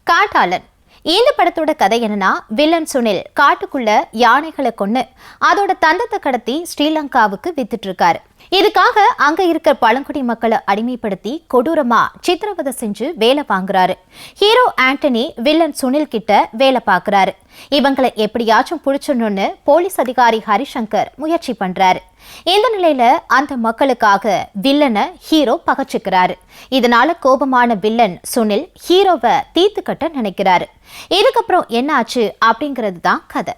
காட்டாளன். இந்த படத்தோட கதை என்னன்னா, வில்லன் சுனில் காட்டுக்குள்ள யானைகளை கொன்னு அதோட தந்தத்தை கடத்தி ஸ்ரீலங்காவுக்கு வித்துட்டு இருக்காரு. இதுக்காக அங்க இருக்க பழங்குடி மக்களை அடிமைப்படுத்தி கொடூரமா சித்திரவதை செஞ்சு வேலை வாங்குறாரு. ஹீரோ ஆண்டனி வில்லன் சுனில் கிட்ட வேலை பார்க்கறாரு. இவங்களை எப்படியாச்சும் புடிச்சணும்னு போலீஸ் அதிகாரி ஹரிசங்கர் முயற்சி பண்றாரு. இந்த நிலையில அந்த மக்களுக்காக வில்லனை ஹீரோ பகச்சுக்கிறாரு. இதனால கோபமான வில்லன் சுனில் ஹீரோவை தீர்த்து கட்ட நினைக்கிறாரு. இதுக்கப்புறம் என்ன ஆச்சு அப்படிங்கிறது தான் கதை.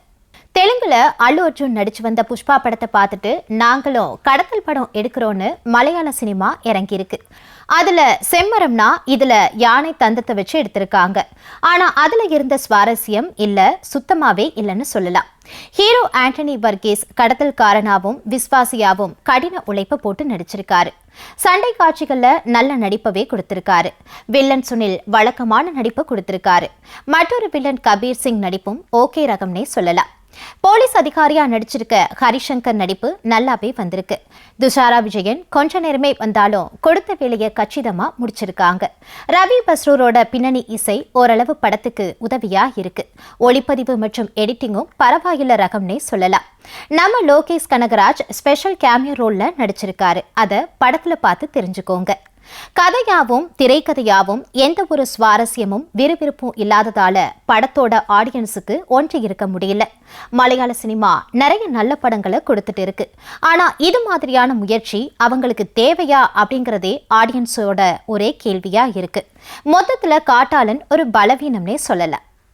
தெலுங்குல அல்லு அர்ஜுன் நடிச்சு வந்த புஷ்பா படத்தை பார்த்துட்டு நாங்களும் கடத்தல் படம் எடுக்கிறோன்னு மலையாள சினிமா இறங்கியிருக்கு. அதுல செம்மரம்னா இதுல யானை தந்தத்தை வச்சு எடுத்திருக்காங்க. ஆனா அதுல இருந்த சுவாரஸ்யம் இல்ல, சுத்தமாவே இல்லைன்னு சொல்லலாம். ஹீரோ ஆண்டனி வர்கீஸ் கடத்தல்காரனாவும் விஸ்வாசியாவும் கடின உழைப்ப போட்டு நடிச்சிருக்காரு. சண்டை காட்சிகள்ல நல்ல நடிப்பவே கொடுத்திருக்காரு. வில்லன் சுனில் வழக்கமான நடிப்பை கொடுத்திருக்காரு. மற்றொரு வில்லன் கபீர் சிங் நடிப்பும் ஓகே ரகம்னே சொல்லலாம். போலீஸ் அதிகாரியா நடிச்சிருக்க ஹரிசங்கர் நடிப்பு நல்லாவே வந்திருக்கு. துஷாரா விஜயன் கொஞ்ச நேரமே வந்தாலும் கொடுத்த வேலையை கச்சிதமா முடிச்சிருக்காங்க. ரவி பஸ்ரூரோட பின்னணி இசை ஓரளவு படத்துக்கு உதவியா இருக்கு. ஒளிப்பதிவு மற்றும் எடிட்டிங்கும் பரவாயில்ல ரகம்னே சொல்லலாம். நம்ம லோகேஷ் கனகராஜ் ஸ்பெஷல் கேமியோ ரோல்ல நடிச்சிருக்காரு. அதை படத்துல பார்த்து தெரிஞ்சுக்கோங்க. கதையாவும் திரைக்கதையாவும் எந்த ஒரு சுவாரஸ்யமும் விறுவிறுப்பும் இல்லாததால படத்தோட ஆடியன்ஸுக்கு ஒன்று இருக்க முடியல. மலையாள சினிமா நிறைய நல்ல படங்களை கொடுத்துட்டு இருக்கு. ஆனா இது மாதிரியான முயற்சி அவங்களுக்கு தேவையா அப்படிங்கறதே ஆடியன்ஸோட ஒரே கேள்வியா இருக்கு. மொத்தத்துல காட்டாளன் ஒரு பலவீனம்னே சொல்லலாம்.